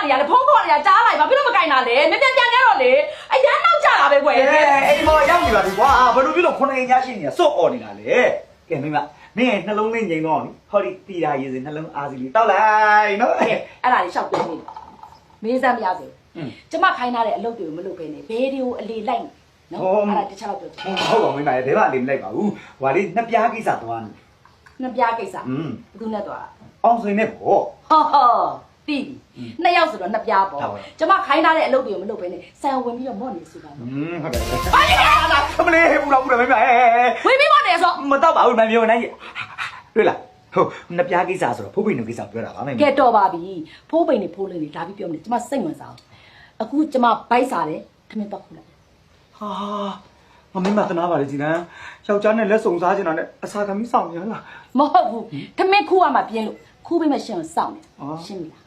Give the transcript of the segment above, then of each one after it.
နေရလေဖုန်းခေါ်နေရကြားလိုက်ပါပြီးတော့မကင်တာလေမြပြန်ခဲ့တော့လေအရန်နောက်ကြတာပဲကွယ်အိမ်မော်ရောက်နေပါပြီကွာဘယ်လိုဖြစ်လို့9အိမ်ညရှိနေရစွတ်អော်နေတာလေကဲမိမမင်းရဲ့နှလုံးလေးငြိမ်တော့ဟောဒီတီတာရေးစနှလုံးအားစီလေးတောက်လိုက်နော်အဲ့ဒါလေးရှောက်ပြနေမင်းစမ်းမရစေကျမခိုင်းထားတဲ့အလုပ်တွေကိုမလုပ်ဘဲနဲ့ဘဲတွေကိုအလေလိုက်နော်အဲ့ဒါတစ်ချက်တော့ပြောချင်ဟုတ်ပါမိမရဲ့ဘဲပါလေးမလိုက်ပါဘူးဟွာလေးနှစ်ပြားကိစ္စသွားနေနှစ်ပြားကိစ္စဘယ်သူနဲ့သွားအောင်စိန်နဲ့ပေါ့ဟောတီးနှစ်ယောက်ဆိုတော့နှစ်ပြားပေါ့ကျမခိုင်းထားတဲ့အလုပ်တွေကိုမလုပ်ဘဲနဲ့ဆန်ဝင်ပြီးတော့မော့နေဆိုတာဟုတ်တယ်အမလေးဘူးလားမိမဝင်ပြီးမော့နေဆိုမတော့ပါဘူးမပြောနိုင်တွေ့လားဟုတ်နှစ်ပြားကိစ္စဆိုတော့ဖိုးပိန်တို့ကိစ္စပြောတာပါမယ်ကဲတော်ပါပြီဖိုးပိန်နေဖိုးလေးတွေဒါပြီးပြောနေကျမစိတ်ဝင်စားအောင်အခုကျမဘိုက်စားတယ်ခမင်းတော့ခုလိုက်ဟာမင်းမတနာပါလေကြီးနန်းယောက်ျားနဲ့လက်စုံစားချင်တာနဲ့အစာကမိစောင့်နေရလားမဟုတ်ဘူးခမင်းခူရမှာပြင်းလို့ခူပေးမရှင်စောင့်နေရှင်းပြီလား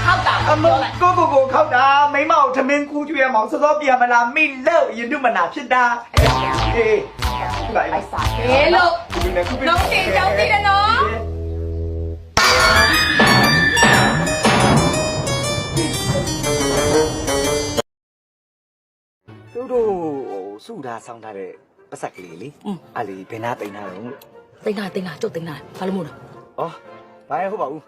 ခောက်တာအမကိုခောက်တာမိမကိုထမင်းခူးကျွေးရမအောင်စောစောပြန်မလားမိလို့ရင်တို့မနာဖြစ်တာအေးဘိုက်စားတယ်လို့လုံးတင်ကြောင်းသိတယ်နော်သူတို့စုထားဆောင်းထားတဲ့ပတ်ဆက်ကလေးလေအဲ့လေဘယ်နာတိန်ထားတော့တိန်ထားကျုပ်တိန်ထားဘာလို့မို့လဲဩဘာလဲဟုတ်ပါဘူး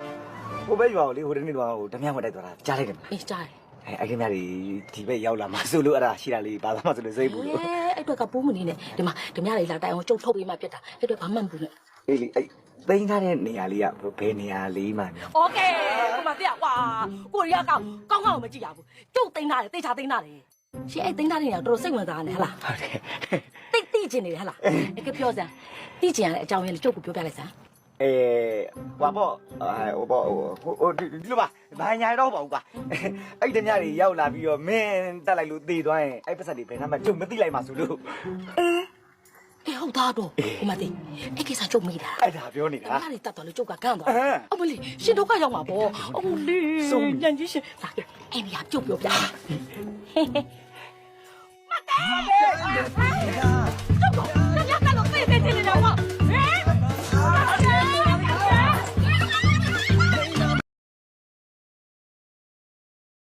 ဟိုဘက်ရွာကိုလေဟိုတနေ့တော့ဓမြဝတ်တိုက်သွားတာကြားလိုက်တယ်မလားအေးကြားတယ်အဲ့ခင်ဗျားဒီဘက်ရောက်လာမှဆိုလို့အဲ့ဒါရှိတာလေးဘာသာမှဆိုလို့စိတ်ဘူးလို့အဲ့အတွက်ကပိုးမနေနဲ့ဒီမှာဓမြတွေလာတိုင်အောင်ကျုပ်ထုတ်ပေးမှပြတ်တာအဲ့အတွက်ဘာမှမဘူးနဲ့အေးလေအဲ့တိန်ထားတဲ့နေရာလေးကဘယ်နေရာလေးမှโอเคကိုမသိရကွာကိုရီးယားကောင်းမကြည့်ရဘူးကျုပ်တိန်ထားတယ်တိတ်ချတိန်ထားတယ်ရှင်အဲ့တိန်ထားတဲ့နေရာတော်တော်စိတ်ဝင်စားနေဟလားဟုတ်တယ်တိကျင်နေတယ်ဟလားအဲ့ကပြောစမ်းတိကျင်ရတဲ့အကြောင်းရင်းကျုပ်ကိုပြောပြလိုက်စမ်းဟိုပေါ့ဟိုဒီလိုပါဘာညာတော့ပါဘူးကွာအဲ့တညတွေရောက်လာပြီးတော့မင်းတက်လိုက်လို့သေသွားရင်အဲ့ပတ်စံတွေဘယ်နှမ်းမှကျုပ်မသိလိုက်မှဆိုလို့ဟုတ်သားတော့ဒီမှာတိအဲ့ကိစ္စကျုပ်မိတာအဲ့ဒါပြောနေတာအဲ့ဒါတွေတတ်တော်လေကျုပ်ကကန့်သွားအမလေးရှင်ဒုက္ခရောက်မှာပေါ့အမလေးစုံညံကြီးရှင်ဒါအဲ့ဒီဟာကျုပ်ပြောပြမတဲ